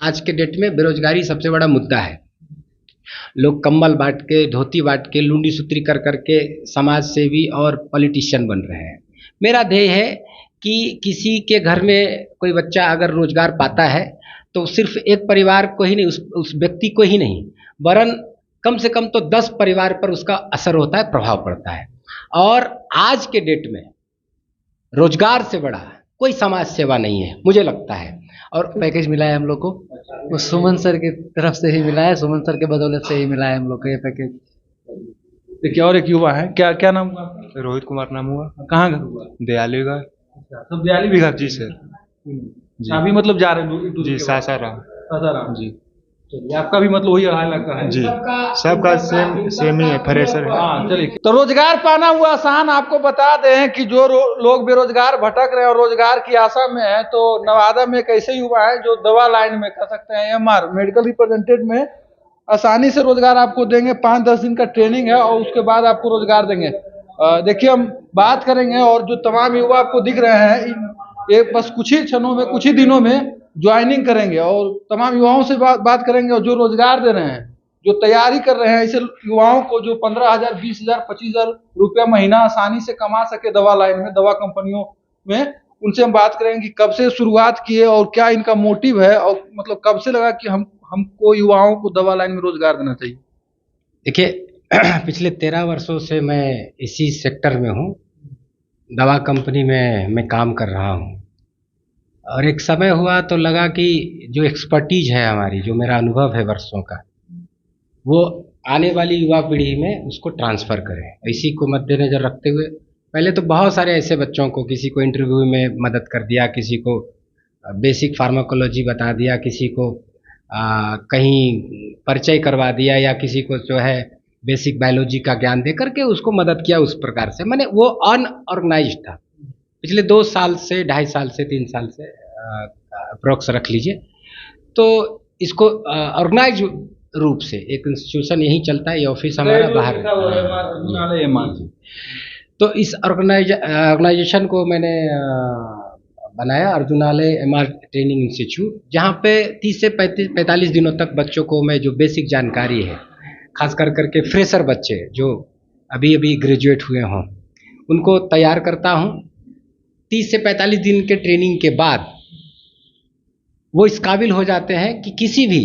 आज के डेट में बेरोजगारी सबसे बड़ा मुद्दा है। लोग कंबल बांट के, धोती बांट के, लुंडी सुतरी कर करके समाज सेवी और पॉलिटिशियन बन रहे हैं। मेरा ध्येय है कि किसी के घर में कोई बच्चा अगर रोजगार पाता है तो सिर्फ एक परिवार को ही नहीं, उस व्यक्ति को ही नहीं, वरन कम से कम तो 10 परिवार पर उसका असर होता है, प्रभाव पड़ता है। और आज के डेट में रोजगार से बड़ा कोई समाज सेवा नहीं है, मुझे लगता है। और पैकेज मिला है हम लोग को, वो सुमन सर की तरफ से ही मिला है, सुमन सर के बदौलत से ही मिला है हम लोग को ये पैकेज। देखिए, और एक युवा है, क्या क्या नाम हुआ आपका? रोहित कुमार नाम हुआ। कहाँ घर हुआ? दयालु का। सब दयाली भी घर जी सर। जी। अभी मतलब जा रहे हैं जी सासाराम। सासाराम। जी चलिए, आपका भी मतलब वही 2.5 लाख का है। जी सबका सेम ही है, फ्रेशर है। हाँ चलिए। तो रोजगार पाना हुआ आसान। आपको बता दें कि जो लोग बेरोजगार भटक रहे हैं और रोजगार की आशा में है, तो नवादा में एक ऐसे युवा है जो दवा लाइन में कर सकते हैं, एमआर मेडिकल रिप्रेजेंटेटिव में आसानी से रोजगार आपको देंगे। 5-10 दिन का ट्रेनिंग है और उसके बाद आपको रोजगार देंगे। देखिए, हम बात करेंगे और जो तमाम युवा आपको दिख रहे हैं, ये बस कुछ ही क्षणों में, कुछ ही दिनों में ज्वाइनिंग करेंगे और तमाम युवाओं से बात करेंगे। और जो रोजगार दे रहे हैं, जो तैयारी कर रहे हैं, ऐसे युवाओं को जो 15,000, 20,000, 25,000 रुपया महीना आसानी से कमा सके दवा लाइन में, दवा कंपनियों में, उनसे हम बात करेंगे कि कब से शुरुआत किए और क्या इनका मोटिव है, और मतलब कब से लगा कि हमको युवाओं को दवा लाइन में रोजगार देना चाहिए। देखिए, पिछले 13 वर्षों से मैं इसी सेक्टर में हूँ, दवा कंपनी में मैं काम कर रहा हूँ। और एक समय हुआ तो लगा कि जो एक्सपर्टीज है हमारी, जो मेरा अनुभव है वर्षों का, वो आने वाली युवा पीढ़ी में उसको ट्रांसफ़र करें। इसी को मद्देनज़र रखते हुए पहले तो बहुत सारे ऐसे बच्चों को, किसी को इंटरव्यू में मदद कर दिया, किसी को बेसिक फार्माकोलॉजी बता दिया, किसी को कहीं परिचय करवा दिया, या किसी को जो है बेसिक बायोलॉजी का ज्ञान दे करके उसको मदद किया। उस प्रकार से मैंने, वो अनऑर्गेनाइज्ड था। पिछले 2 साल से, 2.5 साल से, 3 साल से अप्रोक्स रख लीजिए, तो इसको ऑर्गेनाइज रूप से एक इंस्टीट्यूशन यही चलता है, ये ऑफिस हमारा बाहर है। तो इस ऑर्गेनाइजेशन को मैंने बनाया, अर्जुनालय एमआर ट्रेनिंग इंस्टीट्यूट, जहाँ पे 30 से 45 दिनों तक बच्चों को मैं जो बेसिक जानकारी है, खास कर करके फ्रेशर बच्चे जो अभी अभी ग्रेजुएट हुए हों, उनको तैयार करता हूँ। 30 से 45 दिन के ट्रेनिंग के बाद वो इस काबिल हो जाते हैं कि किसी भी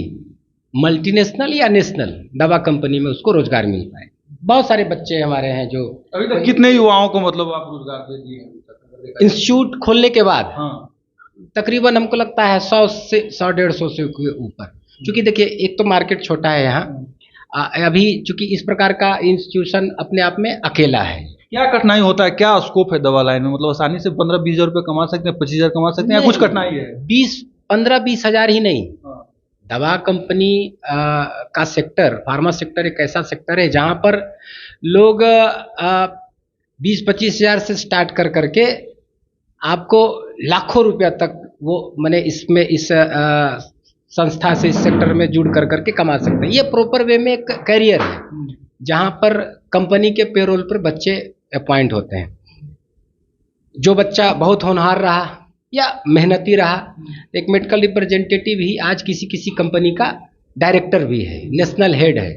मल्टीनेशनल या नेशनल दवा कंपनी में उसको रोजगार मिल पाए। बहुत सारे बच्चे हमारे हैं जो अभी तक कितने युवाओं को मतलब आप रोजगार दे दिए हैं इंस्टीट्यूट खोलने के बाद? हाँ, तकरीबन हमको लगता है 100 से 100-150 से ऊपर। क्योंकि देखिए, एक तो मार्केट छोटा है यहाँ, अभी चूंकि इस प्रकार का इंस्टीट्यूशन अपने आप में अकेला है। क्या कठिनाई होता है, क्या स्कोप है दवा लाइन में? मतलब आसानी से 15-20 हज़ार रुपये कमा सकते हैं, 25,000 कमा सकते हैं, या कुछ कठिनाई है? 15-20 हज़ार ही नहीं। हाँ। दवा कंपनी का सेक्टर, फार्मा सेक्टर एक ऐसा सेक्टर है जहाँ पर लोग 20-25 हज़ार से स्टार्ट कर करके आपको लाखों रुपया तक, वो मैंने इसमें इस संस्था से, इस सेक्टर में जुड़ कर करके कमा सकते हैं। ये प्रॉपर वे में एक करियर है जहाँ पर कंपनी के पेरोल पर बच्चे अपॉइंट होते हैं। जो बच्चा बहुत होनहार रहा या मेहनती रहा, एक मेडिकल रिप्रेजेंटेटिव ही आज किसी किसी कंपनी का डायरेक्टर भी है, नेशनल हेड है,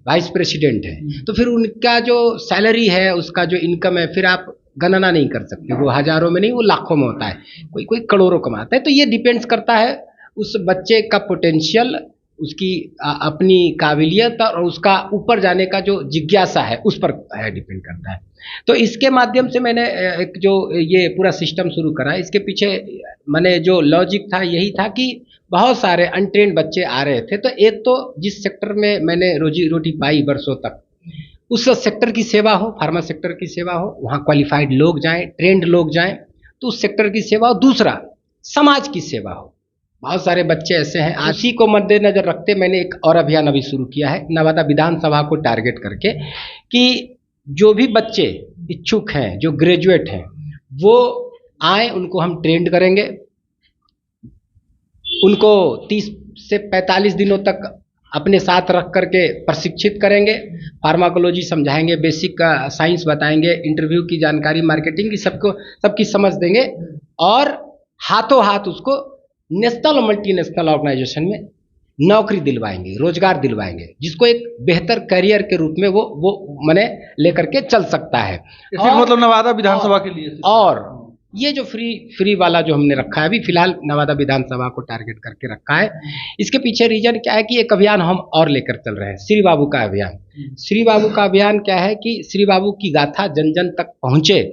वाइस प्रेसिडेंट है, तो फिर उनका जो सैलरी है, उसका जो इनकम है, फिर आप गणना नहीं कर सकते। वो हजारों में नहीं, वो लाखों में होता है, कोई कोई करोड़ों कमाता है। तो ये डिपेंड्स करता है उस बच्चे का पोटेंशियल, उसकी अपनी काबिलियत और उसका ऊपर जाने का जो जिज्ञासा है, उस पर है, डिपेंड करता है। तो इसके माध्यम से मैंने एक जो ये पूरा सिस्टम शुरू करा, इसके पीछे मैंने जो लॉजिक था यही था कि बहुत सारे अनट्रेन्ड बच्चे आ रहे थे। तो एक तो जिस सेक्टर में मैंने रोजी रोटी पाई वर्षों तक, उस सेक्टर की सेवा हो, फार्मा सेक्टर की सेवा हो, वहाँ क्वालिफाइड लोग जाएं, ट्रेंड लोग जाएं, तो उस सेक्टर की सेवा हो। दूसरा, समाज की सेवा हो। बहुत सारे बच्चे ऐसे हैं, आज ही को मद्देनजर रखते मैंने एक और अभियान अभी शुरू किया है, नवादा विधानसभा को टारगेट करके, कि जो भी बच्चे इच्छुक हैं, जो ग्रेजुएट हैं, वो आए, उनको हम ट्रेंड करेंगे, उनको 30 से 45 दिनों तक अपने साथ रख करके प्रशिक्षित करेंगे, फार्माकोलॉजी समझाएंगे, बेसिक साइंस बताएंगे, इंटरव्यू की जानकारी, मार्केटिंग की सबकी समझ देंगे, और हाथों हाथ उसको नेशनल और मल्टीनेशनल ऑर्गेनाइजेशन में नौकरी दिलवाएंगे, रोजगार दिलवाएंगे, जिसको एक बेहतर करियर के रूप में वो माने लेकर के चल सकता है। सिर्फ मतलब नवादा विधानसभा के लिए सिर्फ। और ये जो फ्री वाला जो हमने रखा है, अभी फिलहाल नवादा विधानसभा को टारगेट करके रखा है। इसके पीछे रीजन क्या है कि एक अभियान हम और लेकर चल रहे हैं, श्री बाबू का अभियान। श्री बाबू का अभियान क्या है कि श्री बाबू की गाथा जन जन तक पहुँचे,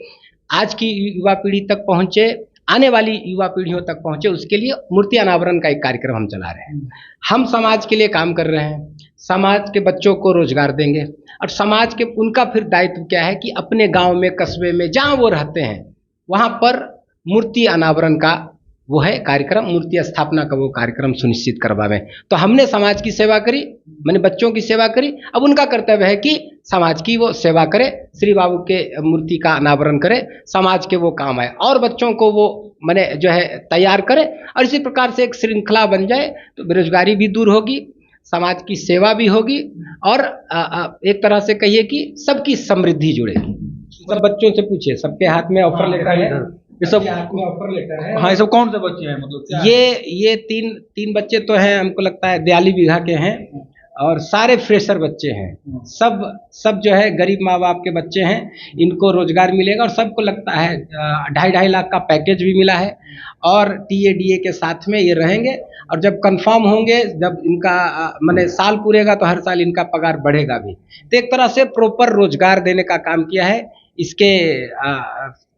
आज की युवा पीढ़ी तक पहुँचे, आने वाली युवा पीढ़ियों तक पहुँचे, उसके लिए मूर्ति अनावरण का एक कार्यक्रम हम चला रहे हैं। हम समाज के लिए काम कर रहे हैं, समाज के बच्चों को रोजगार देंगे, और समाज के उनका फिर दायित्व क्या है कि अपने गांव में, कस्बे में, जहां वो रहते हैं वहां पर मूर्ति अनावरण का वो है कार्यक्रम, मूर्ति स्थापना का वो कार्यक्रम सुनिश्चित करवावे। तो हमने समाज की सेवा करी, मैंने बच्चों की सेवा करी, अब उनका कर्तव्य है कि समाज की वो सेवा करे, श्री बाबू के मूर्ति का अनावरण करे, समाज के वो काम आए, और बच्चों को वो मैंने जो है तैयार करे, और इसी प्रकार से एक श्रृंखला बन जाए तो बेरोजगारी भी दूर होगी, समाज की सेवा भी होगी, और एक तरह से कहिए कि सबकी समृद्धि जुड़ेगी। सब बच्चों से पूछिए, सबके हाथ में ऑफर लेटर है, ये सब हाथ में ऑफर लेटर है। हाँ, ये सब कौन से बच्चे हैं, मतलब क्या है? ये तीन बच्चे तो हैं, हमको लगता है 42 बीघा के हैं, और सारे फ्रेशर बच्चे हैं। सब जो है गरीब माँ बाप के बच्चे हैं, इनको रोजगार मिलेगा, और सबको लगता है 2.5 लाख का पैकेज भी मिला है, और TADA के साथ में ये रहेंगे, और जब कंफर्म होंगे, जब इनका माने साल पूरेगा तो हर साल इनका पगार बढ़ेगा भी। तो एक तरह से प्रॉपर रोजगार देने का काम किया है। इसके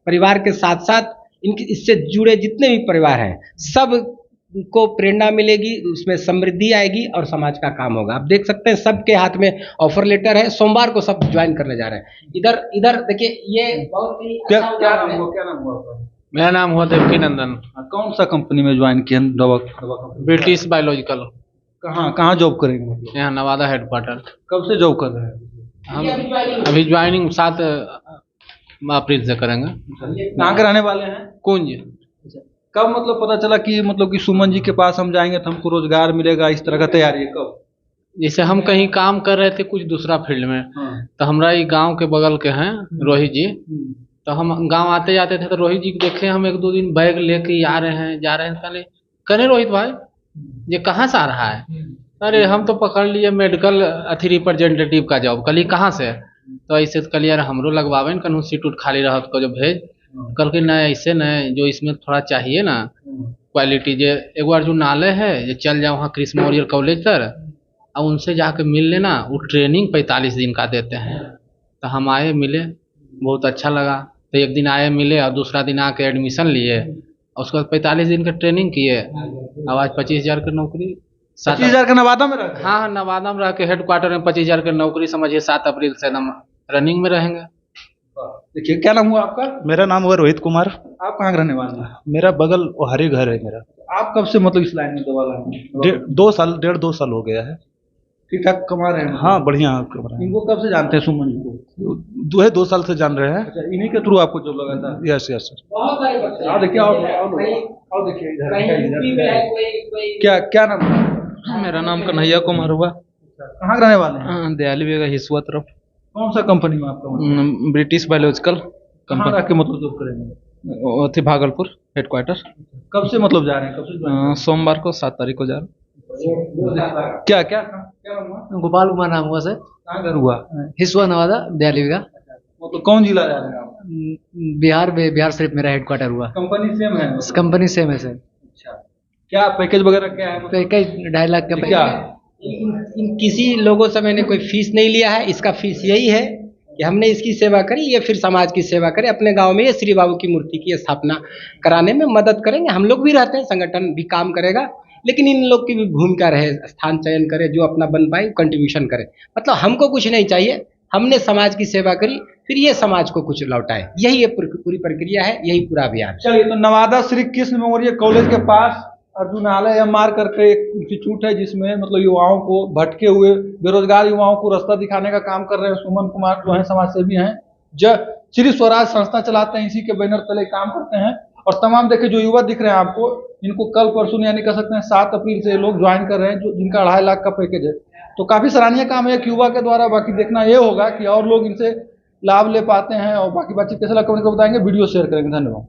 परिवार के साथ साथ इनके इससे जुड़े जितने भी परिवार हैं, सब को प्रेरणा मिलेगी, उसमें समृद्धि आएगी, और समाज का काम होगा। आप देख सकते हैं सबके हाथ में ऑफर लेटर है, सोमवार को सब ज्वाइन करने जा रहे हैं। इधर देखिए, ये बहुत ही क्या नाम हुआ आपका? मेरा नाम हुआ देवकी नंदन। कौन सा कंपनी में ज्वाइन किया? दवा कंपनी। British biological. कहाँ जॉब करेंगे, मतलब यहाँ नवादा हेडक्वार्टर। कब से जॉब कर रहे हैं? हम अभी ज्वाइनिंग 7 अप्रैल से करेंगे। कहाँ के रहने वाले हैं? कुंज। कब मतलब पता चला कि सुमन जी के पास हम जाएंगे तो हमको रोजगार मिलेगा, इस तरह का तैयारी है कब? जैसे हम कहीं काम कर रहे थे कुछ दूसरा फील्ड में, तो हमारा ये गांव के बगल के हैं रोहित जी, तो हम गांव आते जाते थे तो रोहित जी को देखे, हम 1-2 दिन बैग लेके आ रहे हैं, जा रहे हैं, कहने रोहित भाई ये कहाँ से आ रहा है? अरे हम तो पकड़ लिए मेडिकल रिप्रेजेंटेटिव का जॉब। कल कहाँ से? तो ऐसे कल यार हमरो लगवावे न इंस्टीट्यूट खाली रहा तो जो भेज, कल के न ऐसे न जो इसमें थोड़ा चाहिए ना क्वालिटी, जो एक बार जो नाले है ये चल जाओ वहाँ कृष्ण मौर्य कॉलेज तर, अब उनसे जाके मिल लेना, वो ट्रेनिंग 45 दिन का देते हैं। तो हम आए, मिले, बहुत अच्छा लगा। तो एक दिन आए मिले, और दूसरा दिन आके एडमिशन लिए, और उसके बाद 45 दिन का ट्रेनिंग किए, अब आज 25,000 की नौकरी। 25,000 का नवादा में रहा? हाँ, नवादा में रह के हेडक्वार्टर में 25,000 की नौकरी, समझिए 7 अप्रैल से हम रनिंग में रहेंगे। देखिए, क्या नाम हुआ आपका? मेरा नाम हुआ रोहित कुमार। आप कहाँ के रहने वाले हैं? मेरा बगल ओहारी घर है मेरा। आप कब से मतलब इस लाइन में दवा लाइन में? 1.5 साल हो गया है। ठीक ठाक कमा रहे हैं? हाँ, बढ़िया कमा रहे हैं। इनको कब से जानते हैं सुमन जी को? 2 साल से जान रहे हैं। अच्छा, इन्हीं के थ्रू आपको जॉब लगा था? Yes sir. बहुत सारे बच्चे आओ देखिए, आओ देखिए इधर। क्या नाम है? मेरा नाम कन्हैया कुमार हुआ। कहाँ के रहने वाले हैं? दयाली बेगा हिसुआ तरफ। कौन सा कंपनी में आपका? ब्रिटिश बायोलॉजिकल कहाँ रह के मतलब जॉब करेंगे? थी भागलपुर हेडक्वार्टर। कब से मतलब जा रहे हैं, कब से join कर सोमवार को 7 तारीख को जा रहे। रहे हैं? क्या क्या नाम हुआ? गोपाल कुमार नाम हुआ सर, कहाँ घर हुआ? हिसुआ नवादा दयाली का। मतलब कौन जिला जा रहे हैं आप? बिहार सिर्फ मेरा हेडक्वार्टर हुआ। कंपनी सेम है? कंपनी सेम है सर। अच्छा, क्या पैकेज वगैरह क्या है? पैकेज 2.5 लाख का क्या? इन किसी लोगों से मैंने कोई फीस नहीं लिया है। इसका फीस यही है कि हमने इसकी सेवा करी, ये फिर समाज की सेवा करे, अपने गांव में ये श्री बाबू की मूर्ति की स्थापना कराने में मदद करेंगे। हम लोग भी रहते हैं, संगठन भी काम करेगा, लेकिन इन लोग की भी भूमिका रहे, स्थान चयन करे, जो अपना बन पाए कंट्रीब्यूशन करे। मतलब हमको कुछ नहीं चाहिए, हमने समाज की सेवा करी, फिर ये समाज को कुछ लौटाए। यही ये पूरी प्रक्रिया है, यही पूरा अभियान। चलिए, तो नवादा श्री कृष्ण मेमोरियल कॉलेज के पास अर्जुनालय MR करके एक इंस्टीट्यूट है, जिसमें मतलब युवाओं को, भटके हुए बेरोजगार युवाओं को रास्ता दिखाने का काम कर रहे हैं सुमन कुमार, जो है समाज सेवी हैं, श्री स्वराज संस्था चलाते हैं, इसी के बैनर तले काम करते हैं। और तमाम देखिए जो युवा दिख रहे हैं आपको, इनको कल परसों यानी कह सकते हैं 7 अप्रैल से लोग ज्वाइन कर रहे हैं, जो जिनका 2.5 लाख का पैकेज है। तो काफी सराहनीय काम है एक युवा के द्वारा। बाकी देखना ये होगा कि और लोग इनसे लाभ ले पाते हैं। और बाकी बातचीत कैसे लगा कमेंट करके बताएंगे, वीडियो शेयर करेंगे। धन्यवाद।